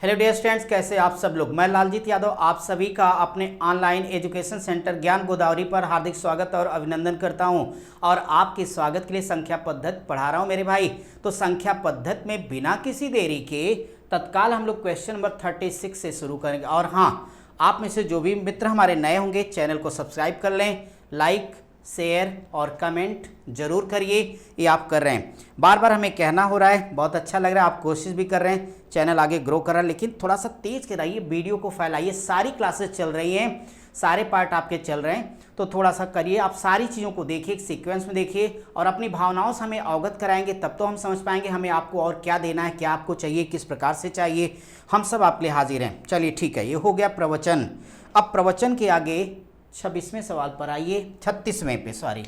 Hello dear students, कैसे आप सब लोग। मैं लालजीत यादव आप सभी का अपने ऑनलाइन एजुकेशन सेंटर ज्ञान गोदावरी पर हार्दिक स्वागत और अभिनंदन करता हूं। और आपके स्वागत के लिए संख्या पद्धति पढ़ा रहा हूं मेरे भाई। तो संख्या पद्धति में बिना किसी देरी के तत्काल हम लोग क्वेश्चन नंबर 36 से शुरू करेंगे। और हाँ, आप में से जो भी मित्र हमारे नए होंगे चैनल को सब्सक्राइब कर लें, लाइक शेयर और कमेंट जरूर करिए। ये आप कर रहे हैं, बार बार हमें कहना हो रहा है, बहुत अच्छा लग रहा है, आप कोशिश भी कर रहे हैं, चैनल आगे ग्रो कर रहा है। लेकिन थोड़ा सा तेज कराइए, वीडियो को फैलाइए। सारी क्लासेस चल रही हैं, सारे पार्ट आपके चल रहे हैं, तो थोड़ा सा करिए। आप सारी चीज़ों को देखिए, एक सीक्वेंस में देखिए और अपनी भावनाओं से हमें अवगत कराएंगे, तब तो हम समझ पाएंगे हमें आपको और क्या देना है, क्या आपको चाहिए, किस प्रकार से चाहिए। हम सब आपके लिए हाजिर हैं। चलिए ठीक है, ये हो गया प्रवचन। अब प्रवचन के आगे 26वें सवाल पर आइए, 36वें पे सॉरी,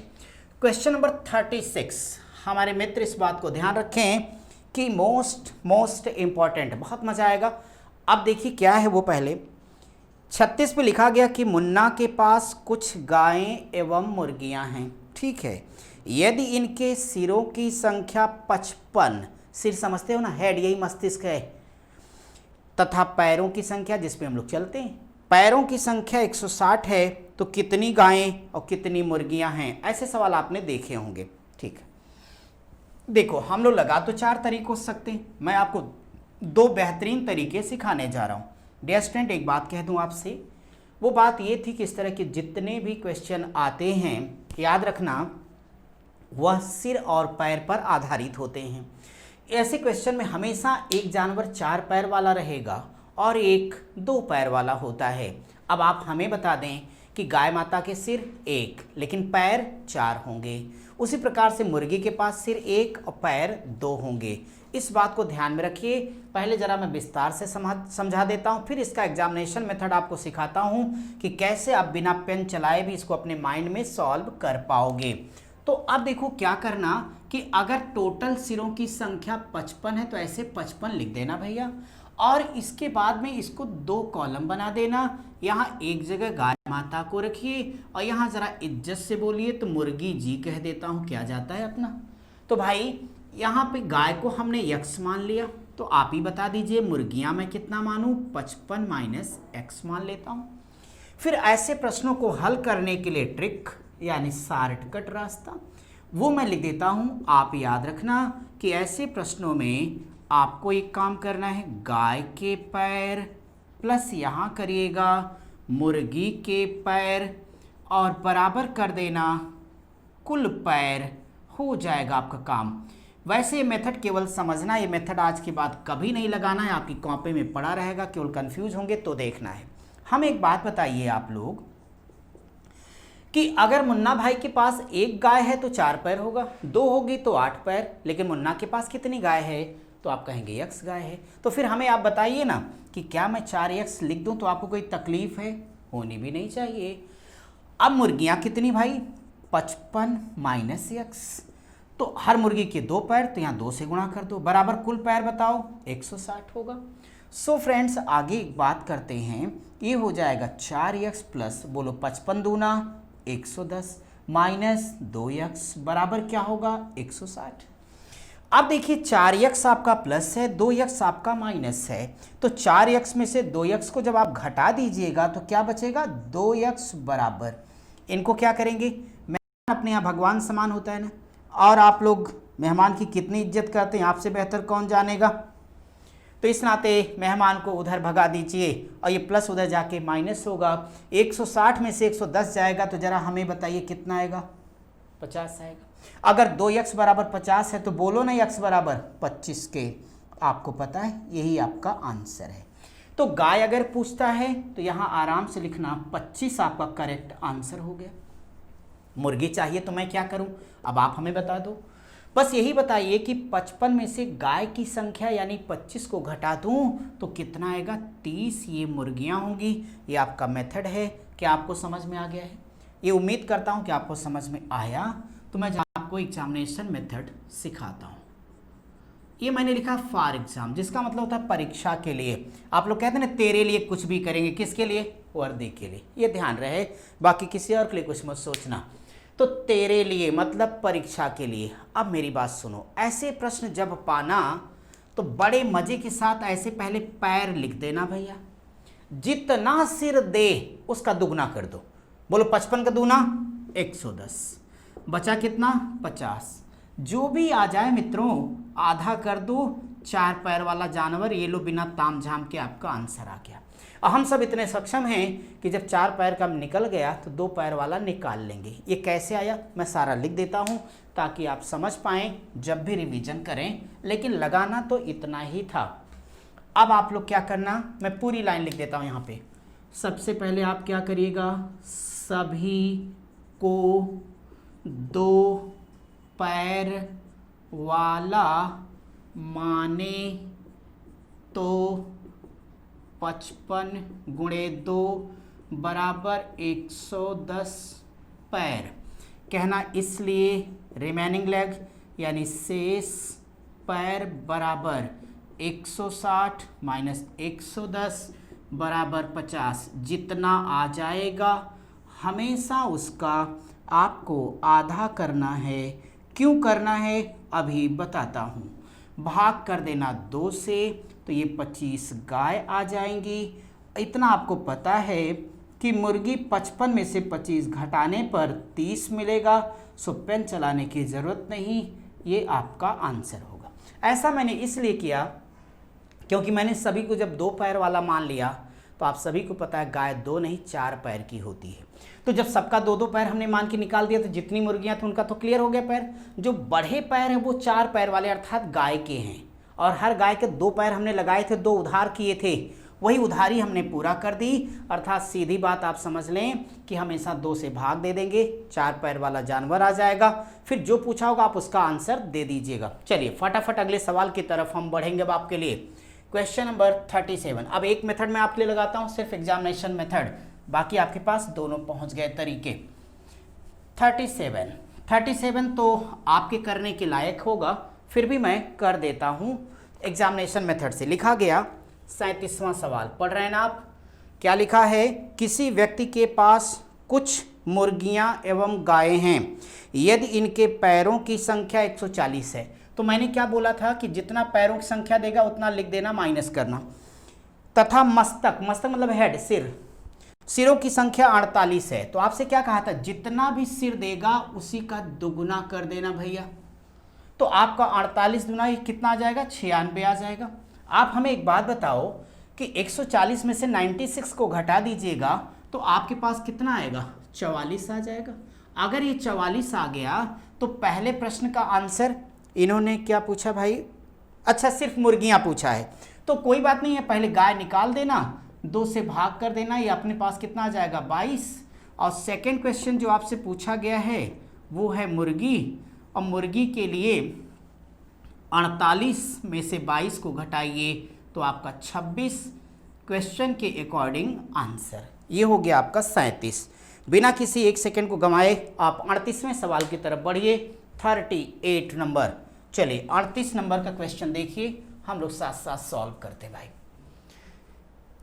क्वेश्चन नंबर 36। हमारे मित्र इस बात को ध्यान रखें कि मोस्ट इंपॉर्टेंट, बहुत मजा आएगा। अब देखिए क्या है वो। पहले 36 पे लिखा गया कि मुन्ना के पास कुछ गायें एवं मुर्गियां हैं, ठीक है। यदि इनके सिरों की संख्या 55, सिर समझते हो ना, हेड यही मस्तिष्क है, तथा पैरों की संख्या जिसपे हम लोग चलते हैं, पैरों की संख्या 160 है, तो कितनी गायें और कितनी मुर्गियां हैं। ऐसे सवाल आपने देखे होंगे, ठीक है। देखो, हम लोग लगा तो 4 तरीकों से सकते हैं, मैं आपको 2 बेहतरीन तरीके सिखाने जा रहा हूँ। डियर स्टूडेंट, एक बात कह दूँ आपसे, वो बात ये थी कि इस तरह के जितने भी क्वेश्चन आते हैं, याद रखना वह सिर और पैर पर आधारित होते हैं। ऐसे क्वेश्चन में हमेशा एक जानवर 4 पैर वाला रहेगा और एक 2 पैर वाला होता है। अब आप हमें बता दें कि गाय माता के सिर 1 लेकिन पैर 4 होंगे, उसी प्रकार से मुर्गी के पास सिर 1 और पैर 2 होंगे। इस बात को ध्यान में रखिए। पहले जरा मैं विस्तार से समझा देता हूँ, फिर इसका एग्जामिनेशन मेथड आपको सिखाता हूँ कि कैसे आप बिना पेन चलाए भी इसको अपने माइंड में सॉल्व कर पाओगे। तो अब देखो क्या करना कि अगर टोटल सिरों की संख्या 55 है तो ऐसे 55 लिख देना भैया, और इसके बाद में इसको 2 कॉलम बना देना। यहाँ एक जगह गाय माता को रखिए और यहाँ जरा इज्जत से बोलिए तो मुर्गी जी कह देता हूँ, क्या जाता है अपना। तो भाई यहाँ पे गाय को हमने x मान लिया, तो आप ही बता दीजिए मुर्गियाँ मैं कितना मानूँ, 55 माइनस x मान लेता हूँ। फिर ऐसे प्रश्नों को हल करने के लिए ट्रिक यानी शॉर्टकट रास्ता वो मैं लिख देता हूँ। आप याद रखना कि ऐसे प्रश्नों में आपको एक काम करना है, गाय के पैर प्लस यहाँ करिएगा मुर्गी के पैर और बराबर कर देना कुल पैर, हो जाएगा आपका काम। वैसे ये मेथड केवल समझना, ये मेथड आज के बाद कभी नहीं लगाना है, आपकी कॉपी में पड़ा रहेगा, केवल कंफ्यूज होंगे तो देखना है। हम एक बात बताइए आप लोग कि अगर मुन्ना भाई के पास 1 गाय है तो 4 पैर होगा, 2 होगी तो 8 पैर, लेकिन मुन्ना के पास कितनी गाय है तो आप कहेंगे x गाय है। तो फिर हमें आप बताइए ना कि क्या मैं 4x लिख दूं तो आपको कोई तकलीफ है, होनी भी नहीं चाहिए। अब मुर्गियां कितनी भाई, 55 माइनस x, तो हर मुर्गी के 2 पैर, तो यहाँ 2 से गुणा कर दो, बराबर कुल पैर बताओ 160 होगा। सो फ्रेंड्स, आगे एक बात करते हैं, ये हो जाएगा 4x प्लस बोलो 55 दूना 110 माइनस 2x बराबर क्या होगा 160। अब देखिए 4x आपका प्लस है, 2x आपका माइनस है, तो 4x में से 2x को जब आप घटा दीजिएगा तो क्या बचेगा 2x बराबर, इनको क्या करेंगे, मेहमान अपने यहाँ भगवान समान होता है ना, और आप लोग मेहमान की कितनी इज्जत करते हैं आपसे बेहतर कौन जानेगा। तो इस नाते मेहमान को उधर भगा दीजिए और ये प्लस उधर जाके माइनस होगा। 160 में से 110 जाएगा तो जरा हमें बताइए कितना आएगा, 50 आएगा। अगर 2x बराबर 50 है तो बोलो ना x बराबर 25 के, आपको पता है यही आपका आंसर है। तो गाय अगर पूछता है तो यहाँ आराम से लिखना 25 आपका करेक्ट आंसर हो गया। मुर्गी चाहिए तो मैं क्या करूं, अब आप हमें बता दो। बस यही बताइए कि 55 में से गाय की संख्या यानी 25 को घटा दूं तो कितना आएगा 30, ये मुर्गियां होंगी। ये आपका मेथड है। क्या आपको समझ में आ गया है? ये उम्मीद करता हूं कि आपको समझ में आया। तो मैं आपको एग्जामिनेशन मेथड सिखाता हूं। ये मैंने लिखा फॉर एग्जाम, जिसका मतलब होता है परीक्षा के लिए। आप लोग कहते हैं ना तेरे लिए कुछ भी करेंगे, किसके लिए, वर्दी के लिए, ये ध्यान रहे, बाकी किसी और के लिए कुछ मत सोचना। तो तेरे लिए मतलब परीक्षा के लिए। अब मेरी बात सुनो, ऐसे प्रश्न जब पाना तो बड़े मजे के साथ ऐसे पहले पैर लिख देना भैया। जितना सिर दे उसका दुगना कर दो। बोलो 55 का दूना 110, बचा कितना 50। जो भी आ जाए मित्रों आधा कर दो। 4 पैर वाला जानवर ये लो, बिना ताम झाम के आपका आंसर आ गया। और हम सब इतने सक्षम हैं कि जब 4 पैर का निकल गया तो 2 पैर वाला निकाल लेंगे। ये कैसे आया मैं सारा लिख देता हूँ ताकि आप समझ पाएँ जब भी रिवीजन करें, लेकिन लगाना तो इतना ही था। अब आप लोग क्या करना, मैं पूरी लाइन लिख देता हूँ यहाँ पे। सबसे पहले आप क्या करिएगा, सभी को 2 पैर वाला माने तो 55 गुणे 2 बराबर 110 पैर। कहना इसलिए रिमेनिंग लेग यानी शेष पैर बराबर 160 माइनस 110 बराबर 50। जितना आ जाएगा हमेशा उसका आपको आधा करना है। क्यों करना है अभी बताता हूँ। भाग कर देना 2 से तो ये 25 गाय आ जाएंगी। इतना आपको पता है कि मुर्गी 55 में से 25 घटाने पर 30 मिलेगा। सो पेन चलाने की ज़रूरत नहीं, ये आपका आंसर होगा। ऐसा मैंने इसलिए किया क्योंकि मैंने सभी को जब 2 पैर वाला मान लिया तो आप सभी को पता है गाय 2 नहीं 4 पैर की होती है। तो जब सबका 2-2 पैर हमने मान के निकाल दिया तो जितनी मुर्गियां थी उनका तो क्लियर हो गया पैर। जो बढ़े पैर हैं वो 4 पैर वाले अर्थात गाय के हैं, और हर गाय के 2 पैर हमने लगाए थे, 2 उधार किए थे, वही उधारी हमने पूरा कर दी। अर्थात सीधी बात आप समझ लें कि हमेशा 2 से भाग दे देंगे, 4 पैर वाला जानवर आ जाएगा। फिर जो पूछा होगा आप उसका आंसर दे दीजिएगा। चलिए फटाफट अगले सवाल की तरफ हम बढ़ेंगे। अब आपके लिए क्वेश्चन नंबर 37। अब एक मेथड मैं आपके लिए लगाता हूँ, सिर्फ एग्जामिनेशन मेथड, बाकी आपके पास दोनों पहुँच गए तरीके। 37 तो आपके करने के लायक होगा, फिर भी मैं कर देता हूँ एग्जामिनेशन मेथड से। लिखा गया 37वां सवाल, पढ़ रहे हैं ना आप। क्या लिखा है, किसी व्यक्ति के पास कुछ मुर्गियां एवं गायें हैं, यदि इनके पैरों की संख्या 140 है। तो मैंने क्या बोला था कि जितना पैरों की संख्या देगा उतना लिख देना, माइनस करना। तथा मस्तक मतलब हेड, सिरों की संख्या 48 है। तो आपसे क्या कहा था, जितना भी सिर देगा उसी का दुगुना कर देना भैया। तो आपका 48 दुना कितना आ जाएगा, 96 आ जाएगा। आप हमें एक बात बताओ कि 140 में से 96 को घटा दीजिएगा तो आपके पास कितना आएगा, 44 आ जाएगा। अगर ये 44 आ गया तो पहले प्रश्न का आंसर इन्होंने क्या पूछा भाई, अच्छा सिर्फ मुर्गियां पूछा है, तो कोई बात नहीं है, पहले गाय निकाल देना, 2 से भाग कर देना, ये अपने पास कितना आ जाएगा 22। और सेकंड क्वेश्चन जो आपसे पूछा गया है वो है मुर्गी, और मुर्गी के लिए 48 में से 22 को घटाइए तो आपका 26। क्वेश्चन के अकॉर्डिंग आंसर ये हो गया आपका 37। बिना किसी 1 सेकंड को गंवाए आप 38वें सवाल की तरफ बढ़िए, 38 नंबर। चलिए 38 नंबर का क्वेश्चन देखिए, हम लोग साथ साथ सॉल्व करते भाई।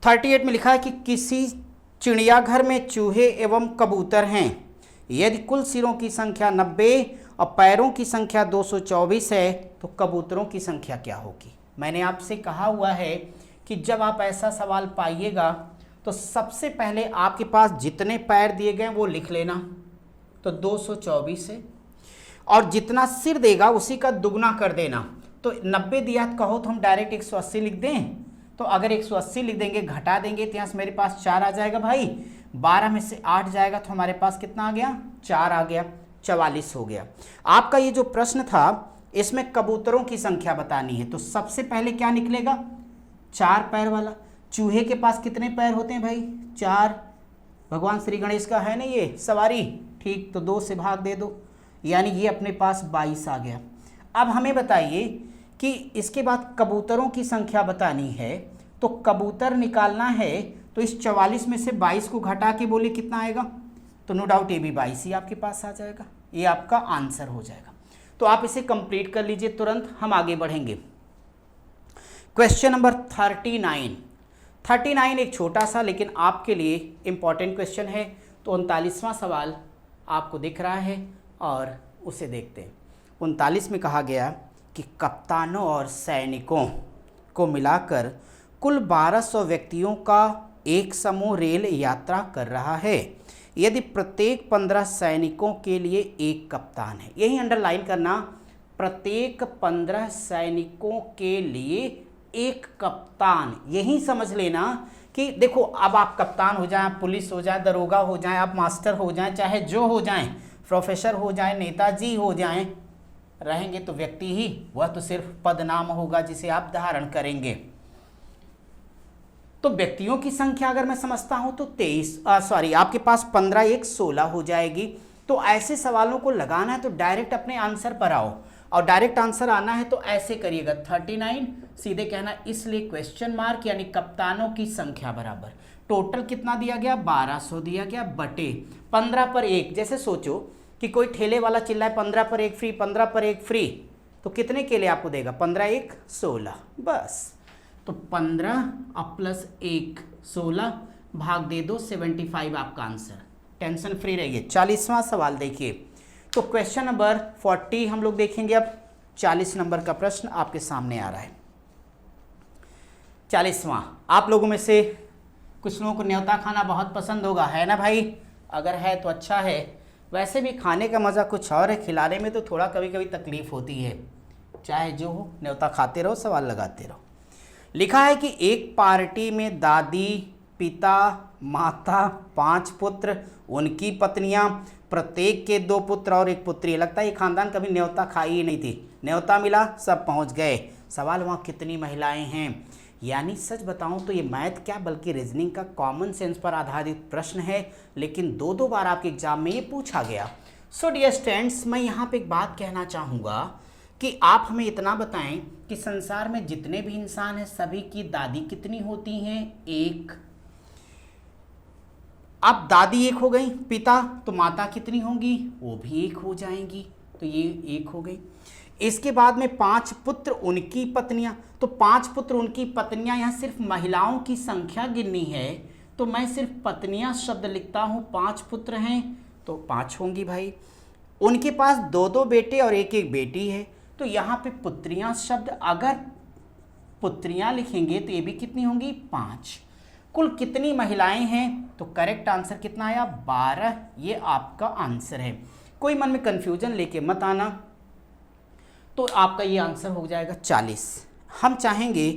38 में लिखा है कि किसी चिड़ियाघर में चूहे एवं कबूतर हैं, यदि कुल सिरों की संख्या 90 और पैरों की संख्या 224 है तो कबूतरों की संख्या क्या होगी। मैंने आपसे कहा हुआ है कि जब आप ऐसा सवाल पाइएगा तो सबसे पहले आपके पास जितने पैर दिए गए वो लिख लेना, तो 224 है, और जितना सिर देगा उसी का दुगना कर देना। तो 90 दिया कहो तो हम डायरेक्ट 180 लिख दें, तो अगर 180 लिख देंगे घटा देंगे तो यहाँ से मेरे पास 4 आ जाएगा भाई, 12 में से 8 जाएगा तो हमारे पास कितना आ गया, 4 आ गया, 44 हो गया। आपका ये जो प्रश्न था इसमें कबूतरों की संख्या बतानी है, तो सबसे पहले क्या निकलेगा, 4 पैर वाला। चूहे के पास कितने पैर होते हैं भाई, 4। भगवान श्री गणेश का है ना ये सवारी, ठीक, तो 2 से भाग दे दो, यानी ये अपने पास 22 आ गया। अब हमें बताइए कि इसके बाद कबूतरों की संख्या बतानी है, तो कबूतर निकालना है, तो इस 44 में से 22 को घटा के बोले कितना आएगा, तो नो डाउट ये भी 22 ही आपके पास आ जाएगा, ये आपका आंसर हो जाएगा। तो आप इसे कंप्लीट कर लीजिए तुरंत, हम आगे बढ़ेंगे। क्वेश्चन नंबर 39 एक छोटा सा लेकिन आपके लिए इंपॉर्टेंट क्वेश्चन है। तो 39वां सवाल आपको दिख रहा है और उसे देखते हैं। 39 में कहा गया कि कप्तानों और सैनिकों को मिलाकर कुल 1200 व्यक्तियों का एक समूह रेल यात्रा कर रहा है। यदि प्रत्येक 15 सैनिकों के लिए एक कप्तान है, यही अंडरलाइन करना, प्रत्येक 15 सैनिकों के लिए एक कप्तान, यही समझ लेना कि देखो अब आप कप्तान हो जाएं, पुलिस हो जाए, दरोगा हो जाएं, आप मास्टर हो जाएं, चाहे जो हो जाएं, प्रोफेसर हो जाएं, नेताजी हो जाएं, रहेंगे तो व्यक्ति ही, वह तो सिर्फ पदनाम होगा जिसे आप धारण करेंगे। तो व्यक्तियों की संख्या अगर मैं समझता हूं तो 23 आपके पास 15 1 16 हो जाएगी। तो ऐसे सवालों को लगाना है तो डायरेक्ट अपने आंसर पर आओ, और डायरेक्ट आंसर आना है तो ऐसे करिएगा 39, सीधे कहना इसलिए क्वेश्चन मार्क, यानी कप्तानों की संख्या बराबर टोटल कितना दिया गया 1200 दिया गया बटे 15 पर 1। जैसे सोचो कि कोई ठेले वाला चिल्लाए 15 पर 1 फ्री, 15 पर 1 फ्री, तो कितने केले आपको देगा, 15 1 16, बस। तो 15 अब प्लस 1 16 भाग दे दो 75 आपका आंसर, टेंशन फ्री रहिए। 40वां सवाल देखिए, तो क्वेश्चन नंबर 40 हम लोग देखेंगे। अब 40 नंबर का प्रश्न आपके सामने आ रहा है। 40वां, आप लोगों में से कुछ लोगों को न्योता खाना बहुत पसंद होगा, है ना भाई? अगर है तो अच्छा है, वैसे भी खाने का मज़ा कुछ और है, खिलाने में तो थोड़ा कभी कभी तकलीफ होती है। चाहे जो हो, न्योता खाते रहो, सवाल लगाते रहो। लिखा है कि एक पार्टी में दादी, पिता, माता, 5 पुत्र, उनकी पत्नियां, प्रत्येक के 2 पुत्र और 1 पुत्री। लगता है ये खानदान कभी न्योता खाई ही नहीं थी, न्योता मिला सब पहुंच गए। सवाल वहाँ कितनी महिलाएं हैं? यानी सच बताऊं तो ये मैथ क्या बल्कि रीजनिंग का कॉमन सेंस पर आधारित प्रश्न है, लेकिन 2 बार आपके एग्जाम में ये पूछा गया। सो डियर स्टूडेंट्स, मैं यहाँ पे एक बात कहना चाहूँगा कि आप हमें इतना बताएं कि संसार में जितने भी इंसान हैं सभी की दादी कितनी होती हैं? 1। अब दादी 1 हो गई, पिता, तो माता कितनी होंगी? वो भी 1 हो जाएंगी, तो ये 1 हो गई। इसके बाद में 5 पुत्र, उनकी पत्नियां, तो 5 पुत्र उनकी पत्नियां, यहाँ सिर्फ महिलाओं की संख्या गिननी है, तो मैं सिर्फ पत्नियां शब्द लिखता हूँ। 5 पुत्र हैं तो 5 होंगी भाई। उनके पास 2 बेटे और 1 बेटी है, तो यहाँ पे पुत्रियां शब्द, अगर पुत्रियां लिखेंगे तो ये भी कितनी होंगी? 5। कुल कितनी महिलाएं हैं? तो करेक्ट आंसर कितना आया? 12। ये आपका आंसर है। कोई मन में कंफ्यूजन लेके मत आना, तो आपका ये आंसर हो जाएगा 40। हम चाहेंगे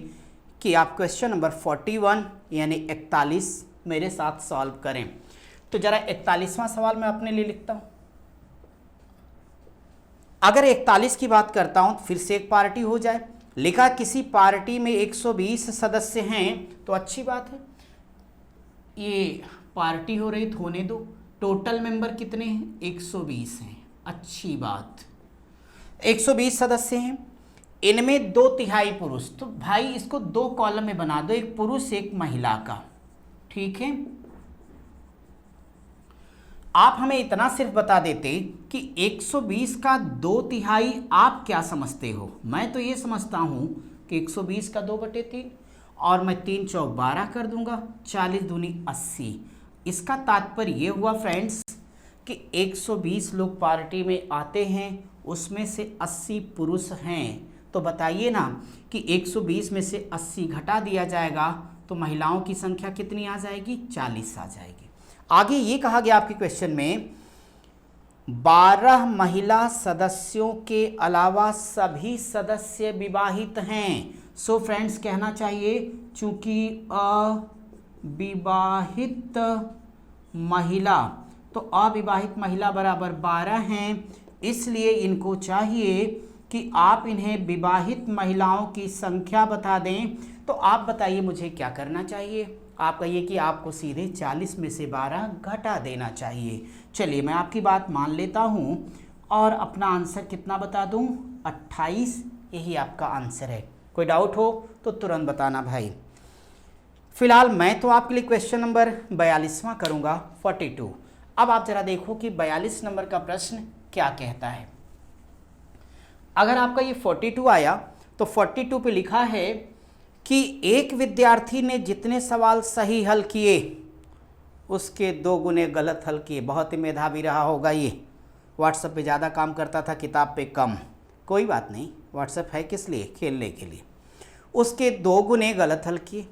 कि आप क्वेश्चन नंबर 41 यानी 41 मेरे साथ सॉल्व करें। तो जरा 41वां सवाल मैं अपने लिए लिखता हूं। अगर 41 की बात करता हूं तो फिर से एक पार्टी हो जाए। लिखा किसी पार्टी में 120 सदस्य हैं, तो अच्छी बात है, ये पार्टी हो रही तो होने दो। टोटल मेंबर कितने हैं? 120 हैं, अच्छी बात। 120 सदस्य हैं, इनमें 2/3 पुरुष, तो भाई इसको 2 कॉलम में बना दो, एक पुरुष एक महिला का, ठीक है। आप हमें इतना सिर्फ बता देते कि 120 का 2/3 आप क्या समझते हो? मैं तो ये समझता हूं कि 120 का 2/3, और मैं 3 चौक 12 कर दूंगा, 40 दूनी 80। इसका तात्पर्य ये हुआ फ्रेंड्स कि 120 लोग पार्टी में आते हैं, उसमें से 80 पुरुष हैं। तो बताइए ना कि 120 में से 80 घटा दिया जाएगा तो महिलाओं की संख्या कितनी आ जाएगी? 40 आ जाएगी। आगे ये कहा गया आपके क्वेश्चन में 12 महिला सदस्यों के अलावा सभी सदस्य विवाहित हैं। सो फ्रेंड्स कहना चाहिए चूंकि अविवाहित महिला, तो अविवाहित महिला बराबर 12 हैं, इसलिए इनको चाहिए कि आप इन्हें विवाहित महिलाओं की संख्या बता दें। तो आप बताइए मुझे क्या करना चाहिए? आप कहिए कि आपको सीधे 40 में से 12 घटा देना चाहिए। चलिए मैं आपकी बात मान लेता हूं और अपना आंसर कितना बता दूं? 28, यही आपका आंसर है। कोई डाउट हो तो तुरंत बताना भाई। फिलहाल मैं तो आपके लिए क्वेश्चन नंबर 42वां करूंगा, 42। अब आप जरा देखो कि 42 नंबर का प्रश्न क्या कहता है। अगर आपका ये 42 आया तो 42 पे लिखा है कि एक विद्यार्थी ने जितने सवाल सही हल किए उसके 2 गुने गलत हल किए। बहुत ही मेधावी रहा होगा ये, व्हाट्सएप पे ज़्यादा काम करता था, किताब पे कम। कोई बात नहीं, व्हाट्सएप है किस लिए? खेलने के लिए। उसके 2 गुने गलत हल किए।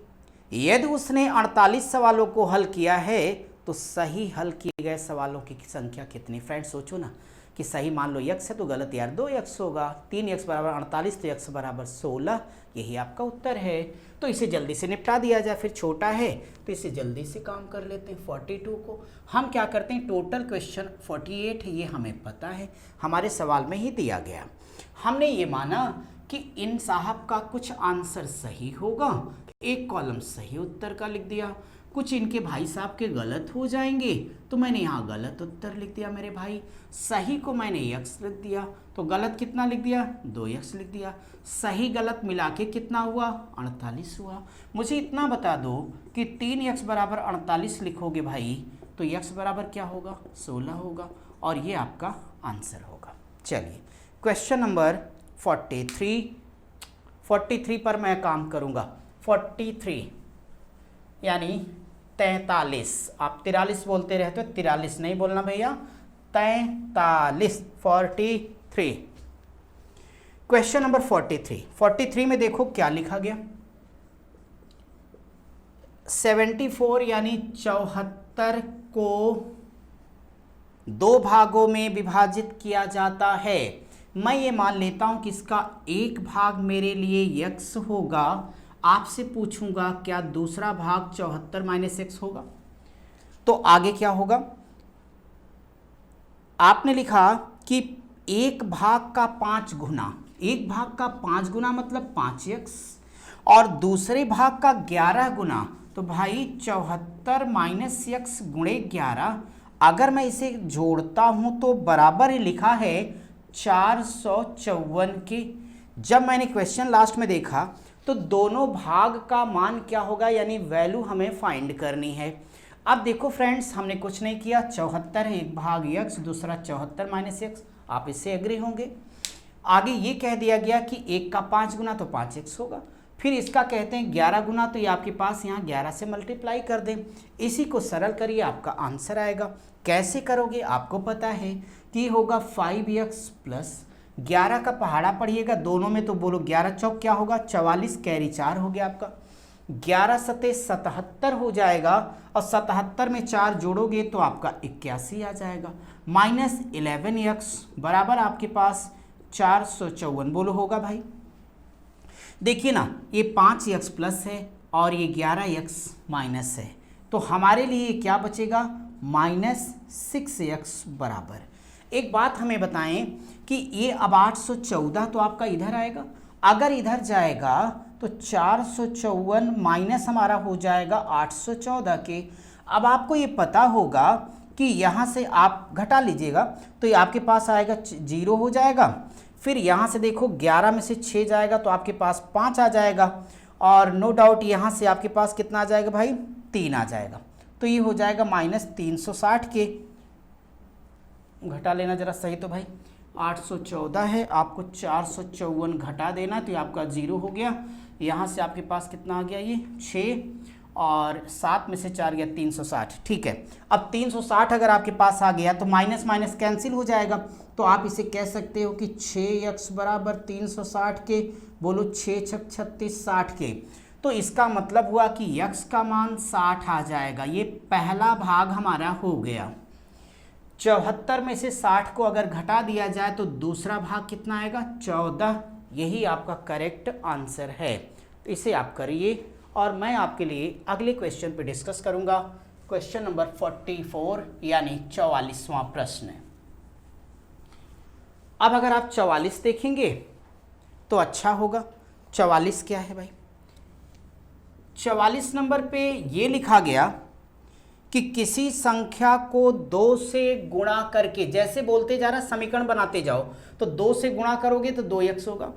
यदि उसने 48 सवालों को हल किया है तो सही हल किए गए सवालों की संख्या कितनी? फ्रेंड्स सोचो ना कि सही मान लो x है तो गलत यार 2x होगा, 3x बराबर 48 तो x बराबर 16, यही आपका उत्तर है। तो इसे जल्दी से निपटा दिया जाए, फिर छोटा है तो इसे जल्दी से काम कर लेते हैं। 42 को हम क्या करते हैं, टोटल क्वेश्चन 48 है, ये हमें पता है, हमारे सवाल में ही दिया गया। हमने ये माना कि इन साहब का कुछ आंसर सही होगा, एक कॉलम सही उत्तर का लिख दिया, कुछ इनके भाई साहब के गलत हो जाएंगे तो मैंने यहाँ गलत उत्तर लिख दिया मेरे भाई। सही को मैंने x लिख दिया, तो गलत कितना लिख दिया? 2x लिख दिया। सही गलत मिला के कितना हुआ? 48 हुआ। मुझे इतना बता दो कि 3x बराबर 48 लिखोगे भाई तो x बराबर क्या होगा? 16 होगा, और ये आपका आंसर होगा। चलिए क्वेश्चन नंबर 43 पर मैं काम करूँगा। 43 यानी 43, आप 43 बोलते रहते हो, 43 नहीं बोलना भैया, 43। 43 क्वेश्चन नंबर 43 में देखो क्या लिखा गया। 74 यानी 74 को 2 भागों में विभाजित किया जाता है। मैं ये मान लेता हूं कि इसका एक भाग मेरे लिए x होगा। आपसे पूछूंगा क्या दूसरा भाग 74 माइनस x होगा? तो आगे क्या होगा? आपने लिखा कि एक भाग का 5 गुना, एक भाग का 5 गुना मतलब 5x, और दूसरे भाग का 11 गुना, तो भाई 74 माइनस x गुणे 11, अगर मैं इसे जोड़ता हूं तो बराबर ही लिखा है 454 के। जब मैंने क्वेश्चन लास्ट में देखा तो दोनों भाग का मान क्या होगा, यानी वैल्यू हमें फाइंड करनी है। अब देखो फ्रेंड्स, हमने कुछ नहीं किया, 74 है, एक भाग x, दूसरा 74 माइनस x, आप इससे एग्री होंगे। आगे ये कह दिया गया कि एक का 5 गुना तो 5x होगा, फिर इसका कहते हैं 11 गुना, तो ये आपके पास यहाँ 11 से मल्टीप्लाई कर दें, इसी को सरल करिए, आपका आंसर आएगा। कैसे करोगे? आपको पता है कि होगा 5x प्लस 11 का पहाड़ा पढ़िएगा, दोनों में तो बोलो 11 चौक क्या होगा? 44, कैरी 4 हो गया आपका, 11 सते 77 हो जाएगा, और 77 में 4 जोड़ोगे तो आपका 81 आ जाएगा, माइनस 11x बराबर आपके पास 454 बोलो होगा भाई। देखिए ना, ये 5x प्लस है और ये 11x माइनस है, तो हमारे लिए क्या बचेगा? माइनस 6x बराबर। एक बात हमें बताएं कि ये अब 814 तो आपका इधर आएगा, अगर इधर जाएगा तो 454 माइनस हमारा हो जाएगा 814 के। अब आपको ये पता होगा कि यहाँ से आप घटा लीजिएगा तो ये आपके पास आएगा 0 हो जाएगा, फिर यहाँ से देखो 11 में से 6 जाएगा तो आपके पास 5 आ जाएगा, और नो डाउट यहाँ से आपके पास कितना आ जाएगा भाई? 3 आ जाएगा, तो ये हो जाएगा माइनस 360 के। घटा लेना जरा सही, तो भाई 814 है, आपको 454 घटा देना तो ये आपका 0 हो गया। यहाँ से आपके पास कितना आ गया? ये 6, और 7 में से 4 गया 360, ठीक है। अब 360 अगर आपके पास आ गया तो माइनस माइनस कैंसिल हो जाएगा, तो आप इसे कह सकते हो कि 6x बराबर 360 के, बोलो 6 छक 36 60 के। तो इसका मतलब हुआ कि x का मान 60 आ जाएगा, ये पहला भाग हमारा हो गया। 74 में से 60 को अगर घटा दिया जाए तो दूसरा भाग कितना आएगा? 14, यही आपका करेक्ट आंसर है। तो इसे आप करिए और मैं आपके लिए अगले क्वेश्चन पे डिस्कस करूंगा। क्वेश्चन नंबर 44 यानी 44वां प्रश्न। अब अगर आप 44 देखेंगे तो अच्छा होगा। 44 क्या है भाई? 44 नंबर पे ये लिखा गया कि किसी संख्या को 2 से गुणा करके, जैसे बोलते जा रहा समीकरण बनाते जाओ, तो 2 से गुणा करोगे तो 2x होगा,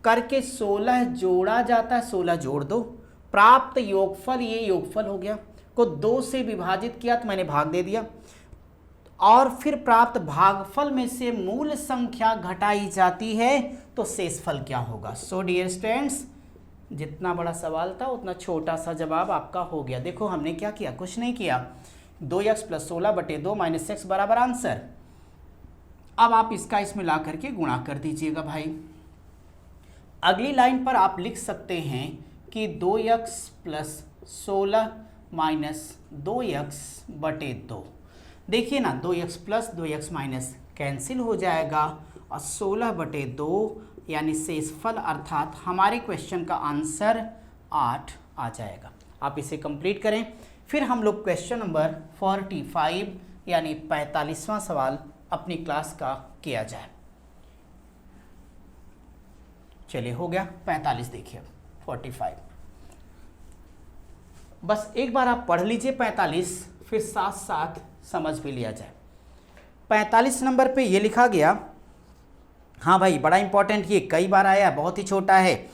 करके 16 जोड़ा जाता है, 16 जोड़ दो, प्राप्त योगफल, ये योगफल हो गया, को 2 से विभाजित किया तो मैंने भाग दे दिया, और फिर प्राप्त भागफल में से मूल संख्या घटाई जाती है तो शेषफल क्या होगा। सो डियर स्टूडेंट्स, जितना बड़ा सवाल था उतना छोटा सा जवाब आपका हो गया। देखो हमने क्या किया, कुछ नहीं किया, 2x प्लस 16 बटे 2 माइनस x बराबर आंसर। अब आप इसका इसमें ला करके गुणा कर दीजिएगा भाई, अगली लाइन पर आप लिख सकते हैं कि 2x प्लस 16 माइनस 2x बटे 2। देखिए ना, 2x plus 2x minus cancel हो जाएगा और 16 बटे 2 यानी शेषफल अर्थात हमारे क्वेश्चन का आंसर 8 आ जाएगा। आप इसे कंप्लीट करें। फिर हम लोग क्वेश्चन नंबर 45 यानी 45वां सवाल अपनी क्लास का किया जाए। चलिए, हो गया 45। देखिए 45, बस एक बार आप पढ़ लीजिए 45, फिर साथ साथ समझ भी लिया जाए। 45 नंबर पे ये लिखा गया, हाँ भाई बड़ा इंपॉर्टेंट, ये कई बार आया, बहुत ही छोटा है।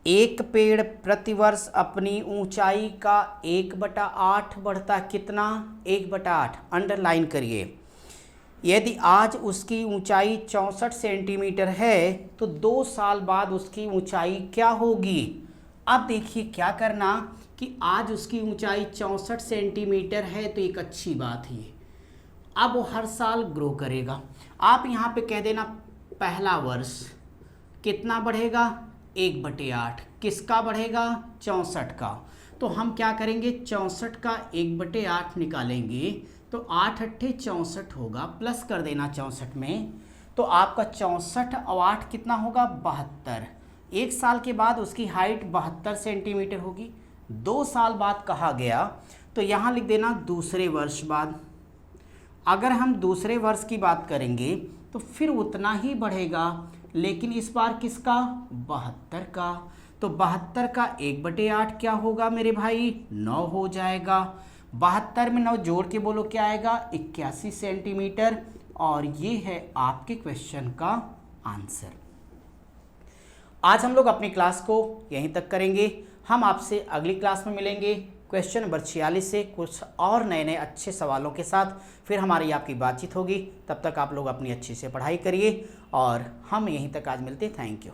एक पेड़ प्रतिवर्ष अपनी ऊंचाई का 1/8 बढ़ता, कितना? 1/8। अंडरलाइन करिए। यदि आज उसकी ऊंचाई 64 सेंटीमीटर है तो 2 साल बाद उसकी ऊंचाई क्या होगी? अब देखिए क्या करना कि आज उसकी ऊंचाई 64 सेंटीमीटर है तो एक अच्छी बात है, अब वो हर साल ग्रो करेगा। आप यहाँ पे कह देना पहला वर्ष कितना बढ़ेगा? 1/8। किसका बढ़ेगा? 64 का। तो हम क्या करेंगे, 64 का 1/8 निकालेंगे तो 8 अट्ठे 64 होगा, प्लस कर देना 64 में, तो आपका 64 और 8 कितना होगा? 72। एक साल के बाद उसकी हाइट 72 सेंटीमीटर होगी। 2 साल बाद कहा गया तो यहाँ लिख देना दूसरे वर्ष बाद। अगर हम दूसरे वर्ष की बात करेंगे तो फिर उतना ही बढ़ेगा, लेकिन इस बार किसका? 72 का। तो 72 का 1/8 क्या होगा मेरे भाई? 9 हो जाएगा। 72 में 9 जोड़ के बोलो क्या आएगा? 81 सेंटीमीटर। और ये है आपके क्वेश्चन का आंसर। आज हम लोग अपनी क्लास को यहीं तक करेंगे। हम आपसे अगली क्लास में मिलेंगे क्वेश्चन नंबर 46 से कुछ और नए नए अच्छे सवालों के साथ। फिर हमारी आपकी बातचीत होगी। तब तक आप लोग अपनी अच्छी से पढ़ाई करिए और हम यहीं तक आज मिलते हैं। Thank you.